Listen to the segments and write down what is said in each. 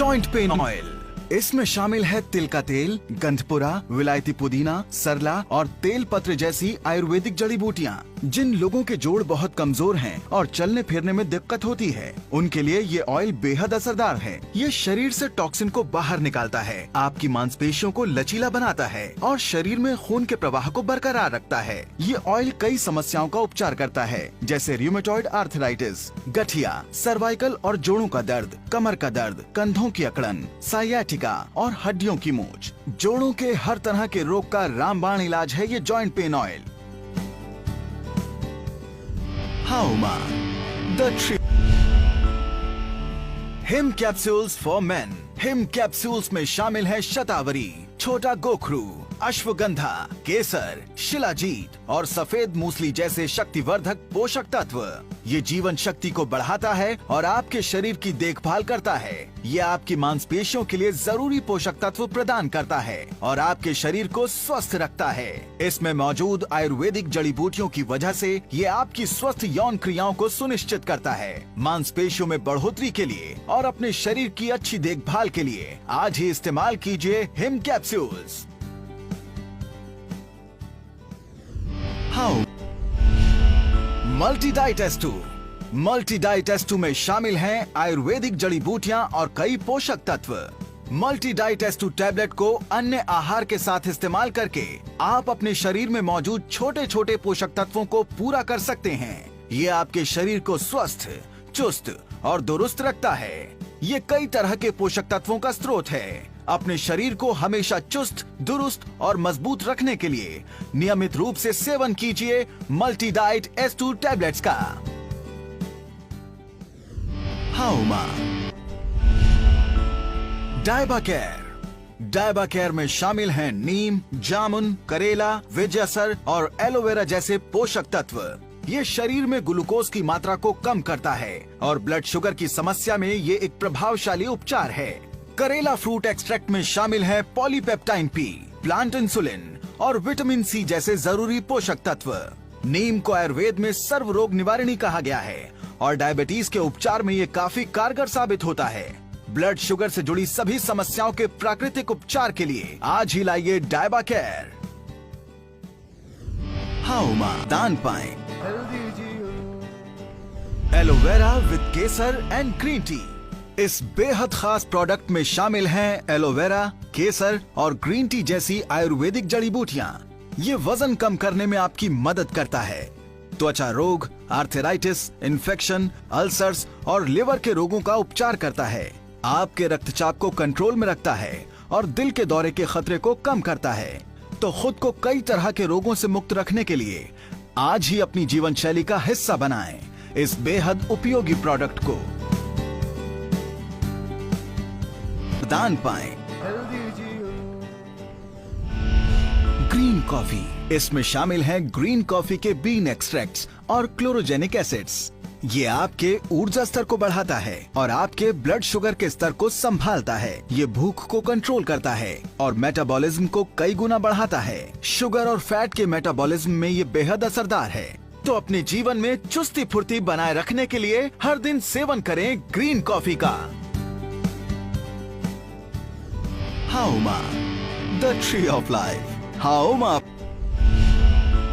Joint pain oil. इसमें शामिल है तिल का तेल, गंधपुरा, विलायती पुदीना, सरला और तेल पत्र जैसी आयुर्वेदिक जड़ी बूटियाँ। जिन लोगों के जोड़ बहुत कमजोर हैं और चलने फिरने में दिक्कत होती है, उनके लिए ये ऑयल बेहद असरदार है। ये शरीर से टॉक्सिन को बाहर निकालता है, आपकी मांसपेशियों को लचीला बनाता है और शरीर में खून के प्रवाह को बरकरार रखता है। ये ऑयल कई समस्याओं का उपचार करता है, जैसे रूमेटॉइड आर्थराइटिस, गठिया, सर्वाइकल और जोड़ों का दर्द, कमर का दर्द, कंधों की अकड़न, साइयाटिका और हड्डियों की मूंछ। जोड़ों के हर तरह के रोग का रामबाण इलाज है ये joint pain oil. Hauma the tree. Him capsules for men. Him capsules में शामिल है शतावरी, छोटा गोखरू, अश्वगंधा, केसर, शिलाजीत और सफेद मूसली जैसे शक्तिवर्धक पोषक तत्व। ये जीवन शक्ति को बढ़ाता है और आपके शरीर की देखभाल करता है। ये आपकी मांसपेशियों के लिए जरूरी पोषक तत्व प्रदान करता है और आपके शरीर को स्वस्थ रखता है। इसमें मौजूद आयुर्वेदिक जड़ी बूटियों की वजह से ये आपकी स्वस्थ यौन क्रियाओं को सुनिश्चित करता है। मांसपेशियों में बढ़ोतरी के लिए और अपने शरीर की अच्छी देखभाल के लिए आज ही इस्तेमाल कीजिए him capsules. Multi diet S2। Multi diet S2 में शामिल हैं आयुर्वेदिक जड़ी बूटियां और कई पोषक तत्व। मल्टी डाइट S2 टैबलेट को अन्य आहार के साथ इस्तेमाल करके आप अपने शरीर में मौजूद छोटे छोटे पोषक तत्वों को पूरा कर सकते हैं। ये आपके शरीर को स्वस्थ, चुस्त और दुरुस्त रखता है। ये कई तरह के पोषक तत्वों का स्रोत है। अपने शरीर को हमेशा चुस्त, दुरुस्त और मजबूत रखने के लिए नियमित रूप से सेवन कीजिए मल्टी डाइट S2 टैबलेट्स का। हाउमा डायबाकेयर। डायबाकेयर में शामिल हैं नीम, जामुन, करेला, विजयसर और एलोवेरा जैसे पोषक तत्व। ये शरीर में ग्लूकोज की मात्रा को कम करता है और ब्लड शुगर की समस्या में ये एक प्रभावशाली उपचार है। करेला फ्रूट एक्सट्रैक्ट में शामिल है पॉलीपेप्टाइन P, प्लांट इंसुलिन और विटामिन C जैसे जरूरी पोषक तत्व। नीम को आयुर्वेद में सर्व रोग निवारणी कहा गया है और डायबिटीज के उपचार में ये काफी कारगर साबित होता है। ब्लड शुगर से जुड़ी सभी समस्याओं के प्राकृतिक उपचार के लिए आज ही लाइए डायबाकेयर। हाउमा दान पाएं। Aloe vera with Kesar and green tea. इस बेहद खास प्रोडक्ट में शामिल हैं एलोवेरा, केसर और ग्रीन टी जैसी आयुर्वेदिक जड़ी बूटियां। ये वजन कम करने में आपकी मदद करता है। त्वचा रोग, आर्थराइटिस, इन्फेक्शन, अल्सर्स और लिवर के रोगों का उपचार करता है। आपके रक्तचाप को कंट्रोल में रखता है और दिल के दौरे के खतरे को कम करता है। तो खुद को कई तरह के रोगों से मुक्त रखने के लिए आज ही अपनी जीवन शैली का हिस्सा बनाएं इस बेहद उपयोगी प्रोडक्ट को। दान पाएं। Green coffee. इसमें शामिल है ग्रीन कॉफी के बीन एक्सट्रैक्ट्स और क्लोरोजेनिक एसिड्स। ये आपके ऊर्जा स्तर को बढ़ाता है और आपके ब्लड शुगर के स्तर को संभालता है। ये भूख को कंट्रोल करता है और मेटाबॉलिज्म को कई गुना बढ़ाता है। शुगर और फैट के मेटाबॉलिज्म में ये बेहद असरदार है। तो अपने जीवन में चुस्ती फुर्ती बनाए रखने के लिए हर दिन सेवन करें ग्रीन कॉफी का। Hauma the tree of life. Hauma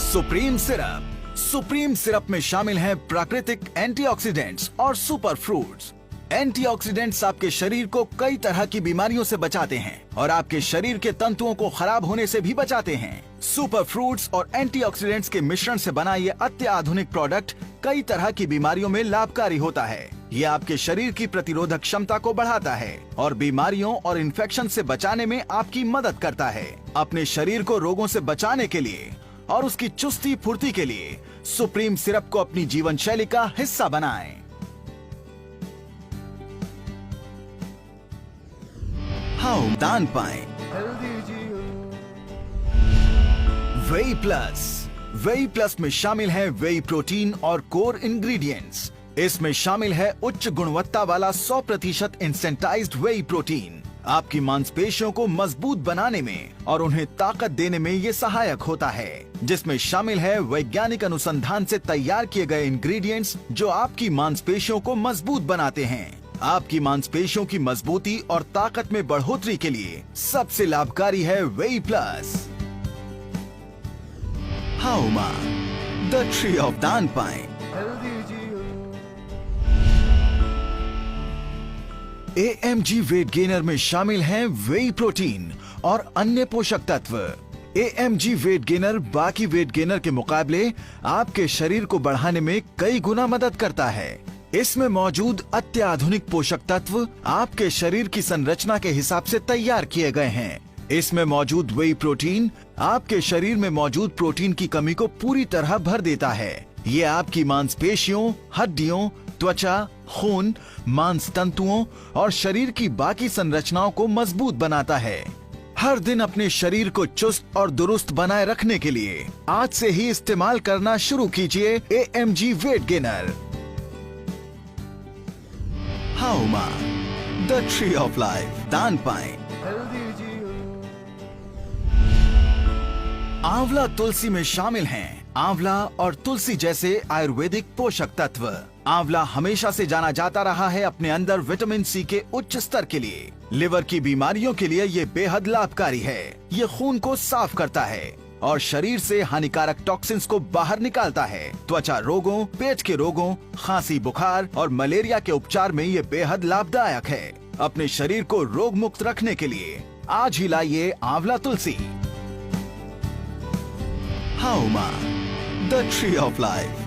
supreme syrup. Supreme syrup में शामिल हैं प्राकृतिक एंटीऑक्सीडेंट्स और सुपर फ्रूट्स। एंटीऑक्सीडेंट्स आपके शरीर को कई तरह की बीमारियों से बचाते हैं और आपके शरीर के तंतुओं को खराब होने से भी बचाते हैं। सुपर फ्रूट्स और एंटीऑक्सीडेंट्स के मिश्रण से बना ये अत्याधुनिक प्रोडक्ट कई तरह की बीमारियों में लाभकारी होता है। ये आपके शरीर की प्रतिरोधक क्षमता को बढ़ाता है और बीमारियों और इन्फेक्शन से बचाने में आपकी मदद करता है। अपने शरीर को रोगों से बचाने के लिए और उसकी चुस्ती फुर्ती के लिए सुप्रीम सिरप को अपनी जीवन शैली का हिस्सा बनाएं। हाउ दान पाएं। वेई प्लस। वेई प्लस में शामिल है वेई प्रोटीन और कोर इंग्रेडिएंट्स। इसमें शामिल है उच्च गुणवत्ता वाला 100% इंस्टेंटाइज्ड वेई प्रोटीन। आपकी मांसपेशियों को मजबूत बनाने में और उन्हें ताकत देने में ये सहायक होता है, जिसमें शामिल है वैज्ञानिक अनुसंधान से तैयार किए गए इंग्रेडिएंट्स जो आपकी मांसपेशियों को मजबूत बनाते हैं। आपकी मांसपेशियों की मजबूती और ताकत में बढ़ोतरी के लिए सबसे लाभकारी है वेई प्लस। हाउमा, द ट्री ऑफ दान पाइन। AMG वेट गेनर में शामिल हैं वेई प्रोटीन और अन्य पोषक तत्व। AMG वेट गेनर बाकी वेट गेनर के मुकाबले आपके शरीर को बढ़ाने में कई गुना मदद करता है। इसमें मौजूद अत्याधुनिक पोषक तत्व आपके शरीर की संरचना के हिसाब से तैयार किए गए हैं। इसमें मौजूद वेई प्रोटीन आपके शरीर में मौजूद प्रोटीन की कमी को पूरी तरह भर देता है। ये आपकी मांसपेशियों, हड्डियों, त्वचा, खून, मांस तंतुओं और शरीर की बाकी संरचनाओं को मजबूत बनाता है। हर दिन अपने शरीर को चुस्त और दुरुस्त बनाए रखने के लिए आज से ही इस्तेमाल करना शुरू कीजिए AMG weight gainer. Hauma, the tree of life, दान पाइन। आंवला तुलसी में शामिल हैं आंवला और तुलसी जैसे आयुर्वेदिक पोषक तत्व। आंवला हमेशा से जाना जाता रहा है अपने अंदर विटामिन सी के उच्च स्तर के लिए। लिवर की बीमारियों के लिए ये बेहद लाभकारी है। ये खून को साफ करता है और शरीर से हानिकारक टॉक्सिन्स को बाहर निकालता है। त्वचा रोगों, पेट के रोगों, खांसी, बुखार और मलेरिया के उपचार में ये बेहद लाभदायक है। अपने शरीर को रोग मुक्त रखने के लिए आज ही लाइए Amla Tulsi. Hauma, the tree of life.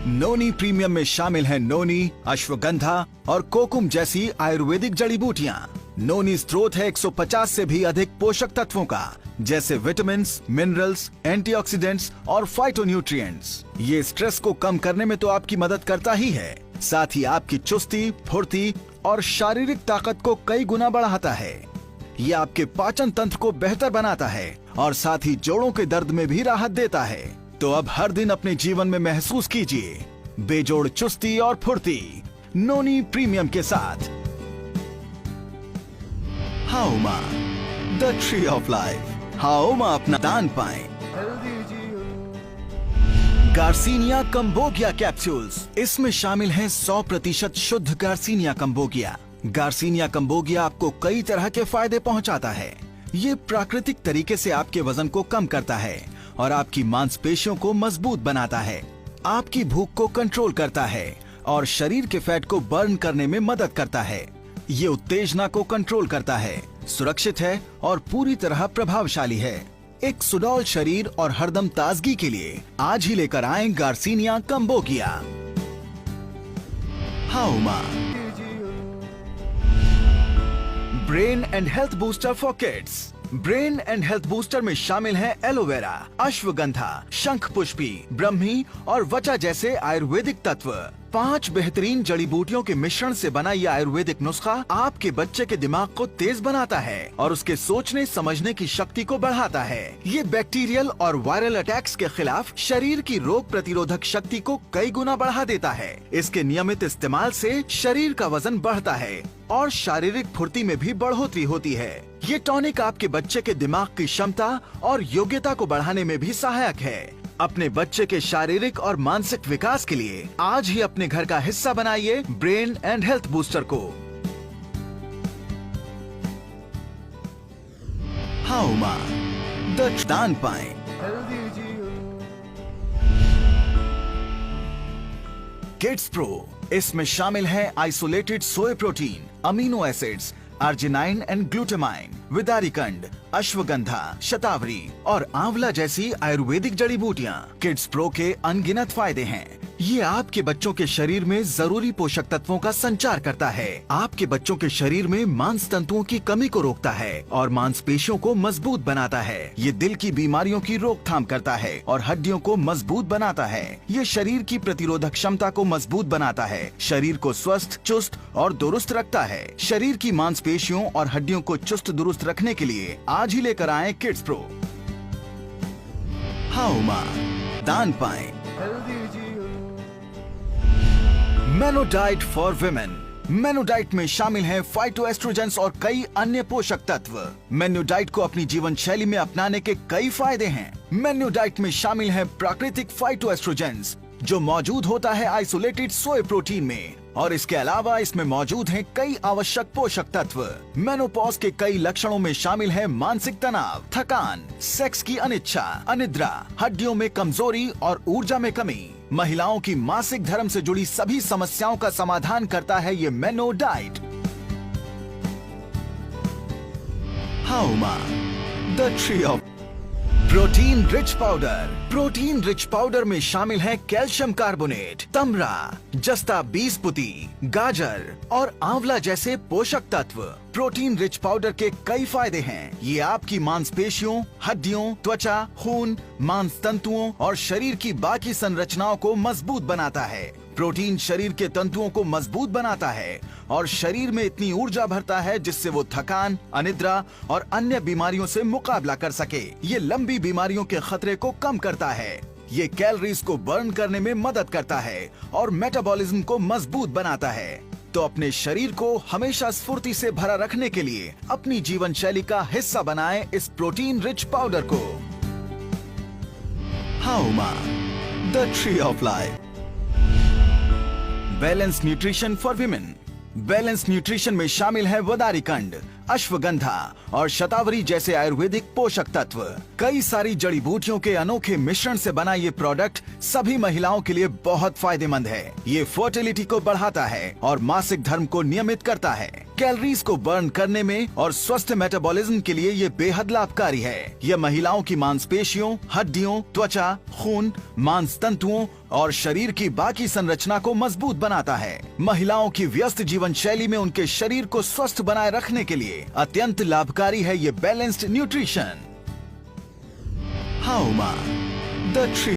Noni premium में शामिल है नोनी, अश्वगंधा और कोकुम जैसी आयुर्वेदिक जड़ी बूटियां। नोनी स्रोत है 150 से भी अधिक पोषक तत्वों का, जैसे विटामिन्स, मिनरल्स, एंटीऑक्सीडेंट्स और फाइटोन्यूट्रिएंट्स। ये स्ट्रेस को कम करने में तो आपकी मदद करता ही है, साथ ही आपकी चुस्ती, फुर्ती और शारीरिक ताकत को कई गुना बढ़ाता है। ये आपके पाचन तंत्र को बेहतर बनाता है और साथ ही जोड़ों के दर्द में भी राहत देता है। तो अब हर दिन अपने जीवन में महसूस कीजिए बेजोड़ चुस्ती और फुर्ती नोनी प्रीमियम के साथ। हाउमा, द ट्री ऑफ लाइफ। हाउमा, अपना दान पाएं। गार्सिनिया कंबोगिया कैप्सूल्स, इसमें शामिल हैं 100% शुद्ध गार्सिनिया कंबोगिया। गार्सिनिया कंबोगिया आपको कई तरह के फायदे पहुंचाता है। ये प्राकृतिक तरीके से आपके वजन को कम करता है और आपकी मांसपेशियों को मजबूत बनाता है। आपकी भूख को कंट्रोल करता है और शरीर के फैट को बर्न करने में मदद करता है। ये उत्तेजना को कंट्रोल करता है, सुरक्षित है और पूरी तरह प्रभावशाली है। एक सुडौल शरीर और हरदम ताजगी के लिए आज ही लेकर आएं garcinia cambogia. Hauma, brain and health booster for kids. Brain and health booster में शामिल है एलोवेरा, अश्वगंधा, शंख पुष्पी, ब्रह्मी और वचा जैसे आयुर्वेदिक तत्व। 5 बेहतरीन जड़ी बूटियों के मिश्रण से बना यह आयुर्वेदिक नुस्खा आपके बच्चे के दिमाग को तेज बनाता है और उसके सोचने समझने की शक्ति को बढ़ाता है। ये बैक्टीरियल और वायरल अटैक्स के खिलाफ शरीर की रोग प्रतिरोधक शक्ति को कई गुना बढ़ा देता है। इसके नियमित इस्तेमाल से शरीर का वजन बढ़ता है और शारीरिक फुर्ती में भी बढ़ोतरी होती है। ये टॉनिक आपके बच्चे के दिमाग की क्षमता और योग्यता को बढ़ाने में भी सहायक है। अपने बच्चे के शारीरिक और मानसिक विकास के लिए आज ही अपने घर का हिस्सा बनाइए ब्रेन एंड हेल्थ बूस्टर को। हाउमा, द दान पाएं। किड्स प्रो, इसमें शामिल है isolated soy protein, amino acids, arginine and glutamine, विदारिकंड, अश्वगंधा, शतावरी और आंवला जैसी आयुर्वेदिक जड़ी बूटियां। किड्स प्रो के अनगिनत फायदे हैं। ये आपके बच्चों के शरीर में जरूरी पोषक तत्वों का संचार करता है। आपके बच्चों के शरीर में मांस तंतुओं की कमी को रोकता है और मांसपेशियों को मजबूत बनाता है। ये दिल की बीमारियों की रोकथाम करता है और हड्डियों को मजबूत बनाता है। ये शरीर की प्रतिरोधक क्षमता को मजबूत बनाता है, शरीर को स्वस्थ, चुस्त और दुरुस्त रखता है। शरीर की मांसपेशियों और हड्डियों को चुस्त दुरुस्त रखने के लिए आज ही लेकर आएं किड्स प्रो। हाउमा, दान पाएं। मेनोडाइट फॉर विमेन। मेनोडाइट में शामिल हैं फाइटोएस्ट्रोजेंस और कई अन्य पोषक तत्व। मेनोडाइट को अपनी जीवन शैली में अपनाने के कई फायदे हैं। मेनोडाइट में शामिल हैं प्राकृतिक फाइटोएस्ट्रोजेंस जो मौजूद होता है आइसोलेटेड सोय प्रोटीन में, और इसके अलावा इसमें मौजूद हैं कई आवश्यक पोषक तत्व। मेनोपॉज के कई लक्षणों में शामिल है मानसिक तनाव, थकान, सेक्स की अनिच्छा, अनिद्रा, हड्डियों में कमजोरी और ऊर्जा में कमी। महिलाओं की मासिक धर्म से जुड़ी सभी समस्याओं का समाधान करता है ये meno diet. Hauma, the tree of protein rich powder. Protein rich powder में शामिल है कैल्शियम कार्बोनेट, तमरा, जस्ता बीसपुती, गाजर और आंवला जैसे पोषक तत्व। प्रोटीन रिच पाउडर के कई फायदे हैं। ये आपकी मांसपेशियों, हड्डियों, त्वचा, खून, मांस तंतुओं और शरीर की बाकी संरचनाओं को मजबूत बनाता है। प्रोटीन शरीर के तंतुओं को मजबूत बनाता है और शरीर में इतनी ऊर्जा भरता है जिससे वो थकान, अनिद्रा और अन्य बीमारियों से मुकाबला कर सके। ये लंबी बीमारियों के खतरे को कम करता है। ये कैलोरीज को बर्न करने में मदद करता है और मेटाबॉलिज्म को मजबूत बनाता है। तो अपने शरीर को हमेशा स्फूर्ति से भरा रखने के लिए अपनी जीवन शैली का हिस्सा बनाएं इस प्रोटीन रिच पाउडर को। Hauma, the tree of life. Balance nutrition for women. Balance nutrition में शामिल है वदारिकंड, अश्वगंधा और शतावरी जैसे आयुर्वेदिक पोषक तत्व। कई सारी जड़ी बूटियों के अनोखे मिश्रण से बना ये प्रोडक्ट सभी महिलाओं के लिए बहुत फायदेमंद है। ये फर्टिलिटी को बढ़ाता है और मासिक धर्म को नियमित करता है। कैलोरीज को बर्न करने में और स्वस्थ मेटाबॉलिज्म के लिए ये बेहद लाभकारी है। यह महिलाओं की मांसपेशियों, हड्डियों, त्वचा, खून, मांस तंतुओं और शरीर की बाकी संरचना को मजबूत बनाता है। महिलाओं की व्यस्त जीवन शैली में उनके शरीर को स्वस्थ बनाए रखने के लिए अत्यंत लाभकारी है ये balanced nutrition. Hauma, the tree